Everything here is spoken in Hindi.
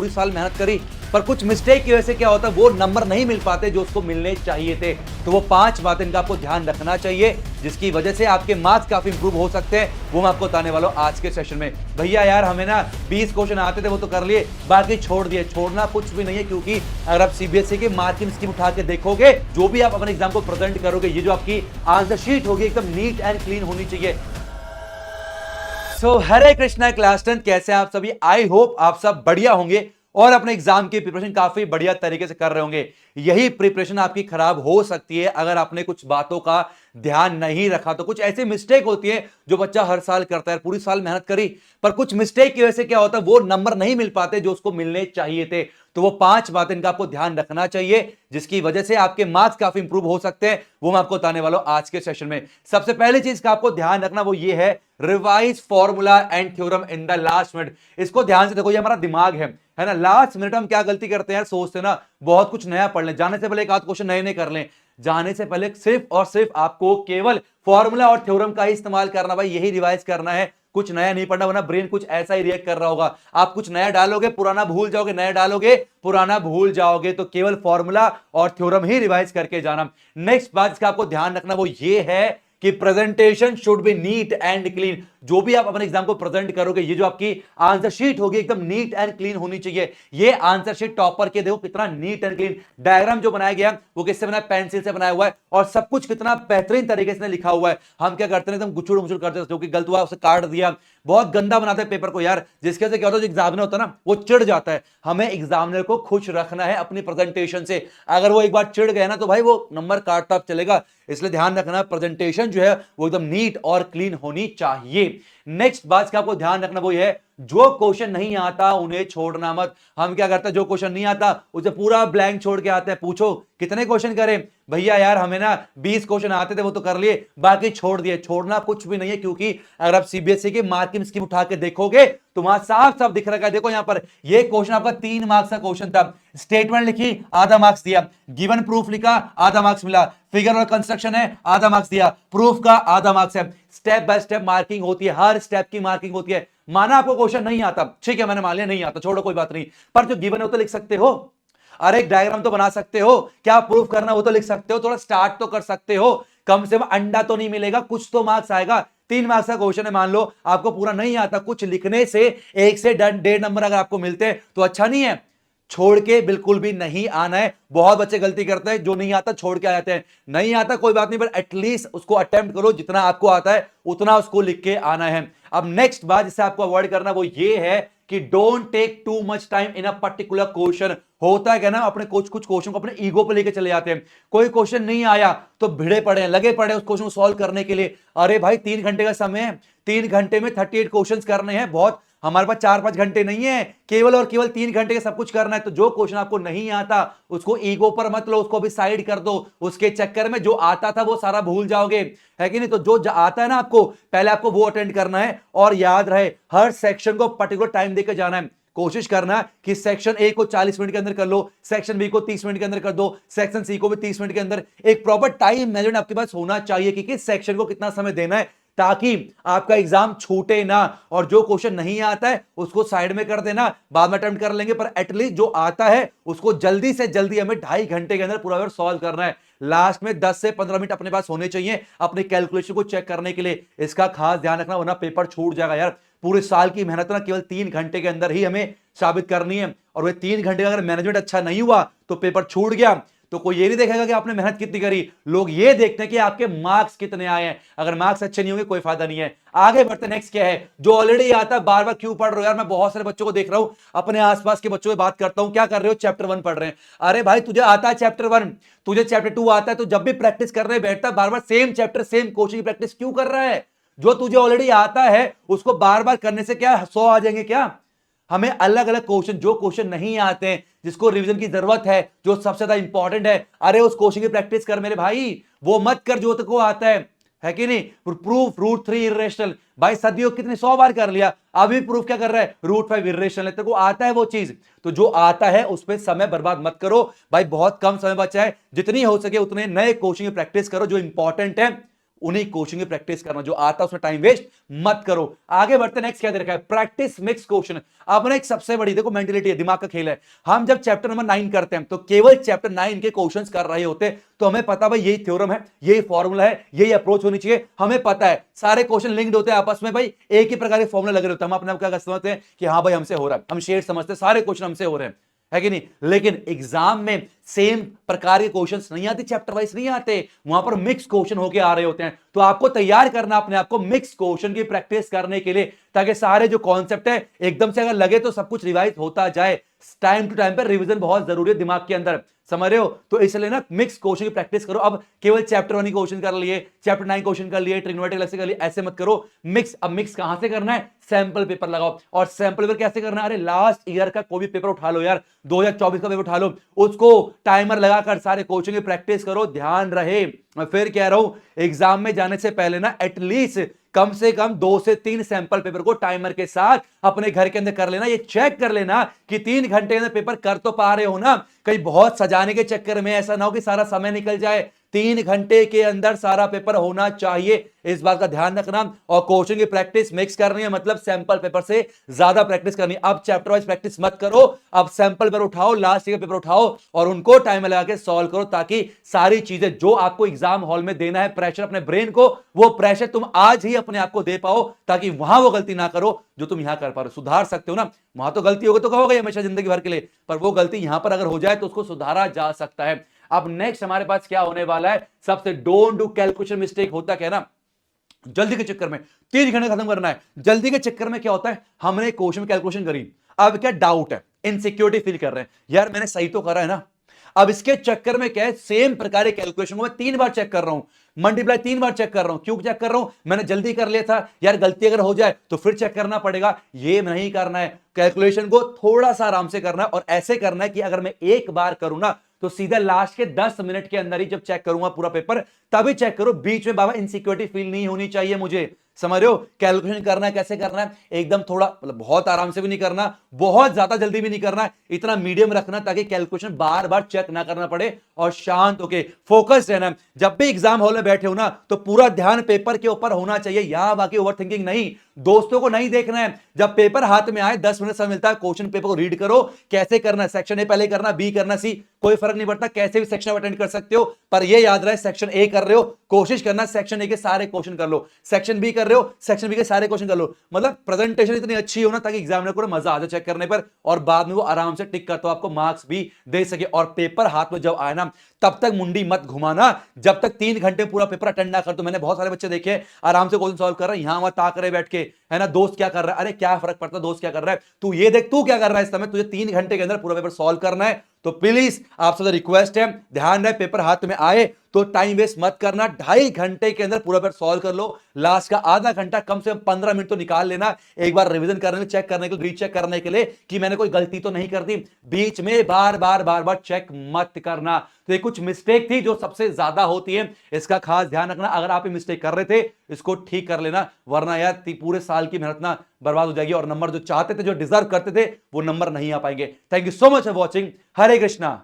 पूरी साल मेहनत करी, पर कुछ मिस्टेक की वजह से क्या होता है वो नंबर नहीं मिल पाते जो उसको मिलने चाहिए थे। तो वो 5 बातें इनका आपको ध्यान रखना चाहिए जिसकी वजह से आपके मार्क्स काफी इंप्रूव हो सकते हैं, वो मैं आपको बताने वाला हूं आज के सेशन में। भैया यार हमें ना 20 क्वेश्चन आते थे वो तो कर लिए, बाकी छोड़ दिए। छोड़ना कुछ भी नहीं है, क्योंकि अगर आप सीबीएसई की मार्किंग स्कीम उठा के देखोगे, जो भी आप अपने एग्जाम को प्रेजेंट करोगे, ये जो आपकी आंसर शीट होगी एकदम नीट एंड क्लीन होनी चाहिए। हरे कृष्णा क्लास 10, कैसे आप सभी? आई होप आप सब बढ़िया होंगे और अपने एग्जाम की प्रिपरेशन काफी बढ़िया तरीके से कर रहे होंगे। यही प्रिपरेशन आपकी खराब हो सकती है अगर आपने कुछ बातों का ध्यान नहीं रखा। तो कुछ ऐसी मिस्टेक होती है जो बच्चा हर साल करता है, पूरी साल मेहनत करी, पर कुछ मिस्टेक की वजह से क्या होता है वो नंबर नहीं मिल पाते जो उसको मिलने चाहिए थे। तो वो 5 बातें इनका आपको ध्यान रखना चाहिए जिसकी वजह से आपके मार्क्स काफी इंप्रूव हो सकते हैं, वो मैं आपको बताने वाला हूं आज के सेशन में। सबसे पहली चीज का आपको ध्यान रखना वो ये है, revise formula and theorem in the last minute. इसको ध्यान से देखो, ये हमारा दिमाग है ना। लास्ट मिनट हम क्या गलती करते हैं यार, सोचते ना बहुत कुछ नया पढ़ लें, जाने से पहले एक आध क्वेश्चन नए नए कर लें। जाने से पहले सिर्फ और सिर्फ आपको केवल फॉर्मूला और थ्योरम का ही इस्तेमाल करना, भाई यही रिवाइज करना है, कुछ नया नहीं पढ़ना, वरना ब्रेन कुछ ऐसा ही रिएक्ट कर रहा होगा। आप कुछ नया डालोगे पुराना भूल जाओगे, नया डालोगे पुराना भूल जाओगे। तो केवल फॉर्मूला और थ्योरम ही रिवाइज करके जाना। नेक्स्ट बात इसका आपको ध्यान रखना वो ये है कि presentation should be neat and clean. जो भी आप अपने एग्जाम को प्रेजेंट करोगे, ये जो आपकी आंसर शीट होगी एकदम नीट एंड क्लीन होनी चाहिए। ये आंसर शीट टॉपर के देखो कितना नीट एंड क्लीन, डायग्राम जो बनाया गया वो किससे बनाया, पेंसिल से बनाया हुआ है, और सब कुछ कितना बेहतरीन तरीके से लिखा हुआ है। हम क्या करते हैं एकदम गुचुड़ मुचुड़ करते हैं, जो कि गलत हुआ उसे काट दिया, बहुत गंदा बनाते हैं पेपर को यार, जिसके से क्या होता है जो एग्जामिनर होता है ना वो चिढ़ जाता है। हमें एग्जामिनर को खुश रखना है अपनी प्रेजेंटेशन से, अगर वो एक बार चिढ़ गए ना तो भाई वो नंबर काटता चलेगा। इसलिए ध्यान रखना प्रेजेंटेशन जो है वो एकदम नीट और क्लीन होनी चाहिए। नेक्स्ट बात का आपको ध्यान रखना वो ये है, जो क्वेश्चन नहीं आता उन्हें छोड़ना मत। हम क्या करते हैं, जो क्वेश्चन नहीं आता उसे पूरा ब्लैंक छोड़ के आते हैं। पूछो कितने क्वेश्चन करें, भैया यार हमें ना 20 क्वेश्चन आते थे वो तो कर लिए, बाकी छोड़ दिए। छोड़ना कुछ भी नहीं है, क्योंकि अगर आप सीबीएसई की मार्किंग स्कीम उठा के देखोगे तो वहां साफ साफ दिख रखा है। देखो यहां पर ये क्वेश्चन आपका 3 मार्क्स का क्वेश्चन था। स्टेटमेंट लिखी आधा मार्क्स दिया, गिवन प्रूफ लिखा आधा मार्क्स मिला, फिगर और कंस्ट्रक्शन है आधा मार्क्स दिया, प्रूफ का आधा मार्क्स है। स्टेप बाय स्टेप मार्किंग होती है, हर स्टेप की मार्किंग होती है। माना आपको क्वेश्चन नहीं आता, ठीक है, मैंने मान लिया नहीं आता, छोड़ो कोई बात नहीं, पर जो गिवन है वो तो लिख सकते हो। अरे एक डायग्राम तो बना सकते हो, क्या प्रूफ करना वो तो लिख सकते हो, थोड़ा स्टार्ट तो कर सकते हो। कम से कम अंडा तो नहीं मिलेगा, कुछ तो मार्क्स आएगा। 3 मार्क्स का क्वेश्चन है, मान लो आपको पूरा नहीं आता, कुछ लिखने से 1 से 1.5 नंबर अगर आपको मिलते हैं तो अच्छा नहीं है। छोड़ के बिल्कुल भी नहीं आना है। बहुत बच्चे गलती करते हैं, जो नहीं आता छोड़ के आ जाते हैं। नहीं आता कोई बात नहीं, पर एटलीस्ट उसको अटेम्प्ट करो, जितना आपको आता है उतना उसको लिख के आना है। अब नेक्स्ट बात जिसे आपको अवॉइड करना वो ये है कि don't take too much time in a particular question. होता है क्या ना, अपने कुछ क्वेश्चन को अपने ईगो पे लेके चले जाते हैं। कोई क्वेश्चन नहीं आया तो भिड़े पड़े हैं, लगे पड़े उस क्वेश्चन को सॉल्व करने के लिए। अरे भाई 3 घंटे का समय है, 3 घंटे में 38 क्वेश्चन करने हैं, बहुत हमारे पास 4-5 घंटे नहीं है, केवल और केवल 3 घंटे के सब कुछ करना है। तो जो क्वेश्चन आपको नहीं आता उसको ईगो पर मत लो, उसको भी साइड कर दो। उसके चक्कर में जो आता था वो सारा भूल जाओगे, है कि नहीं। तो जो आता है ना आपको, पहले आपको वो अटेंड करना है, और याद रहे हर सेक्शन को पर्टिकुलर टाइम देकर जाना है। कोशिश करना कि सेक्शन ए को 40 मिनट के अंदर कर लो, सेक्शन बी को 30 मिनट के अंदर कर दो, सेक्शन सी को भी 30 मिनट के अंदर। एक प्रॉपर टाइम मैनेजमेंट आपके पास होना चाहिए कि किस सेक्शन को कितना समय देना है, ताकि आपका एग्जाम छूटे ना। और जो क्वेश्चन नहीं आता है उसको साइड में कर देना, बाद में अटेम्प्ट कर लेंगे, पर एटलीस्ट जो आता है उसको जल्दी से जल्दी हमें 2.5 घंटे के अंदर पूरा सॉल्व करना है। लास्ट में 10 से 15 मिनट अपने पास होने चाहिए अपने कैलकुलेशन को चेक करने के लिए। इसका खास ध्यान रखना, वरना पेपर छूट जाएगा यार। पूरे साल की मेहनत ना केवल 3 घंटे के अंदर ही हमें साबित करनी है, और वह 3 घंटे का अगर मैनेजमेंट अच्छा नहीं हुआ तो पेपर छूट गया। तो कोई ये नहीं देखेगा कि आपने मेहनत कितनी करी, लोग ये देखते हैं कि आपके मार्क्स कितने आए हैं। अगर मार्क्स अच्छे नहीं होंगे कोई फायदा नहीं है। आगे बढ़ते, नेक्स्ट क्या है, जो ऑलरेडी आता है बार बार क्यों पढ़ रहे हो यार। मैं बहुत सारे बच्चों को देख रहा हूं, अपने आसपास के बच्चों से बात करता हूं, क्या कर रहे हो, चैप्टर 1 पढ़ रहे हैं। अरे भाई तुझे आता है चैप्टर 1, तुझे चैप्टर 2 आता है, तो जब भी प्रैक्टिस करने बैठता बार बार सेम चैप्टर सेम क्वेश्चन की प्रैक्टिस क्यों कर रहा है। जो तुझे ऑलरेडी आता है उसको बार बार करने से क्या 100 आ जाएंगे क्या। हमें अलग अलग क्वेश्चन, जो क्वेश्चन नहीं आते हैं, जिसको रिवीजन की जरूरत है, जो सबसे ज्यादा इंपॉर्टेंट है, अरे उस क्वेश्चन की प्रैक्टिस कर मेरे भाई, वो मत कर जो तेको आता है कि नहीं। प्रूफ रूट 3 इरेशनल, भाई सदियों कितने 100 बार कर लिया, अभी प्रूफ क्या कर रहा है, रूट 5 इरेशनल है, तेको आता है वो चीज। तो जो आता है उस पर समय बर्बाद मत करो भाई, बहुत कम समय बचा है, जितनी हो सके उतने नए क्वेश्चन की प्रैक्टिस करो जो इंपॉर्टेंट है उन्हीं क्वेश्चन की प्रैक्टिस करना, जो आता है उसमें टाइम वेस्ट मत करो। आगे बढ़ते, नेक्स्ट क्या दे रखा है, प्रैक्टिस मिक्स क्वेश्चन। अपने एक सबसे बड़ी देखो मेंटेलिटी है, दिमाग का खेल है। हम जब चैप्टर नंबर 9 करते हैं तो केवल चैप्टर 9 के क्वेश्चंस कर रहे होते, तो हमें पता भाई यही थ्योरम है, यही फॉर्मूला है, यही अप्रोच होनी चाहिए, हमें पता है सारे क्वेश्चन लिंक्ड होते हैं आपस में, भाई एक ही प्रकार के फॉर्मूला लगे होते हैं। हम अपने आप क्या समझते हैं कि हाँ भाई हमसे हो रहा है, हम शेयर समझते हैं, सारे क्वेश्चन हमसे हो रहे हैं, है कि नहीं। लेकिन एग्जाम में सेम प्रकार के क्वेश्चंस नहीं आते, चैप्टर वाइज नहीं आते, वहां पर मिक्स क्वेश्चन होके आ रहे होते हैं। तो आपको तैयार करना अपने आप को मिक्स क्वेश्चन की प्रैक्टिस करने के लिए, ताकि सारे जो कॉन्सेप्ट है एकदम से अगर लगे तो सब कुछ रिवाइज होता जाए। टाइम टू टाइम पर रिवीजन बहुत जरूरी है दिमाग के अंदर, समझ रहे हो। तो इसलिए ना मिक्स क्वेश्चन की प्रैक्टिस करो। अब केवल चैप्टर 1 क्वेश्चन कर लिए, चैप्टर 9 क्वेश्चन कर लिए, ट्रिग्नोमेट्रिक अलग से कर लिए, ऐसे मत करो। मिक्स, अब मिक्स कहां से करना है, सैंपल पेपर लगाओ। और सैंपल पेपर कैसे करना है, अरे लास्ट ईयर का कोई भी पेपर उठा लो यार, 2024 का पेपर उठा लो, उसको टाइमर लगाकर सारे क्वेश्चन की प्रैक्टिस करो, ध्यान रहे। मैं फिर कह रहा हूं, एग्जाम में जाने से पहले ना एटलीस्ट कम से कम 2 से 3 सैंपल पेपर को टाइमर के साथ अपने घर के अंदर कर लेना। ये चेक कर लेना कि 3 घंटे के अंदर पेपर कर तो पा रहे हो ना, कहीं बहुत सजाने के चक्कर में ऐसा ना हो कि सारा समय निकल जाए। 3 घंटे के अंदर सारा पेपर होना चाहिए, इस बात का ध्यान रखना। और क्वेश्चन की प्रैक्टिस मिक्स करनी है, मतलब सैंपल पेपर से ज्यादा प्रैक्टिस करनी है। अब चैप्टर वाइज प्रैक्टिस मत करो, अब सैंपल पेपर उठाओ, लास्ट ईयर पेपर उठाओ और उनको टाइम लगा के सॉल्व करो, ताकि सारी चीजें जो आपको एग्जाम हॉल में देना है, प्रेशर अपने ब्रेन को, वो प्रेशर तुम आज ही अपने आप को दे पाओ, ताकि वहां वो गलती ना करो जो तुम यहां कर पा रहे हो। सुधार सकते हो ना, वहां तो गलती होगी तो कहोगे हमेशा जिंदगी भर के लिए, पर वो गलती यहां पर अगर हो जाए तो उसको सुधारा जा सकता है। अब नेक्स्ट हमारे पास क्या होने वाला है, सबसे डोंट डू कैलकुलेशन मिस्टेक। होता क्या ना, जल्दी के चक्कर में 3 घंटे खत्म करना है, जल्दी के चक्कर में क्या होता है, हमने क्वेश्चन में कैलकुलेशन करी, अब क्या डाउट है, इनसिक्योरिटी फील कर रहे हैं, यार मैंने सही तो करा है ना। अब इसके चक्कर में क्या है, सेम प्रकार के कैलकुलेशन को मैं 3 बार चेक कर रहा हूं, मल्टीप्लाई 3 बार चेक कर रहा हूं। क्यों चेक कर रहा हूं, मैंने जल्दी कर लिया था यार, गलती अगर हो जाए तो फिर चेक करना पड़ेगा, ये नहीं करना है। कैलकुलेशन को थोड़ा सा आराम से करना है, और ऐसे करना है कि अगर मैं एक बार करूं ना तो सीधा लास्ट के 10 मिनट के अंदर ही जब चेक करूंगा पूरा पेपर, तभी चेक करो, बीच में बाबा इनसिक्योरिटी फील नहीं होनी चाहिए मुझे, समझ रहे हो। कैलकुलेशन करना है, कैसे करना है, एकदम थोड़ा मतलब बहुत आराम से भी नहीं करना, बहुत ज्यादा जल्दी भी नहीं करना, इतना मीडियम रखना ताकि कैलकुलेशन बार बार चेक ना करना पड़े, और शांत होके फोकस रहना। जब भी एग्जाम हॉल में बैठे हो ना तो पूरा ध्यान पेपर के ऊपर होना चाहिए, यहां बाकी ओवरथिंकिंग नहीं, दोस्तों को नहीं देखना है। जब पेपर हाथ में आए 10 मिनट समय मिलता है, क्वेश्चन पेपर को रीड करो, कैसे करना है, सेक्शन ए पहले करना, बी करना, सी, कोई फर्क नहीं पड़ता, कैसे भी सेक्शन अटेंड कर सकते हो, पर यह याद रहे सेक्शन ए कर रहे हो, कोशिश करना सेक्शन ए के सारे क्वेश्चन कर लो, सेक्शन बी कर रहे हो, सेक्शन बी के सारे क्वेश्चन कर लो। मतलब प्रेजेंटेशन इतनी अच्छी हो ना ताकि एग्जामिनर को मजा आ जाए चेक करने पर, और बाद में वो आराम से टिक कर तो आपको मार्क्स भी दे सके। और पेपर हाथ में जब आए ना तब तक मुंडी मत घुमाना, जब तक 3 घंटे पूरा पेपर अटेंड ना कर। तो मैंने बहुत सारे बच्चे देखे आराम से क्वेश्चन सॉल्व कर रहे हैं, यहां वहां ताक रहे बैठ के, है ना, दोस्त क्या कर रहा है, अरे क्या फर्क पड़ता है दोस्त क्या कर रहा है, तू ये देख तू क्या कर रहा है इस समय, तुझे 3 घंटे के अंदर पूरा पेपर सॉल्व करना है। तो प्लीज आपसे रिक्वेस्ट है, ध्यान रहे, पेपर हाथ में आए तो टाइम वेस्ट मत करना, 2.5 घंटे के अंदर पूरा पेपर सॉल्व कर लो, लास्ट का आधा घंटा कम से कम 15 मिनट तो निकाल लेना, एक बार रिवीजन करने के, चेक करने के, रीचेक करने के लिए कि मैंने कोई गलती तो नहीं कर दी। बीच में बार बार चेक मत करना। तो ये कुछ मिस्टेक थी जो सबसे ज्यादा होती है, इसका खास ध्यान रखना। अगर आप ये मिस्टेक कर रहे थे इसको ठीक कर लेना, वरना यार पूरे साल की मेहनत ना बर्बाद हो जाएगी, और नंबर जो चाहते थे, जो डिजर्व करते थे, वो नंबर नहीं आ पाएंगे। Thank you so much for watching. Hare Krishna.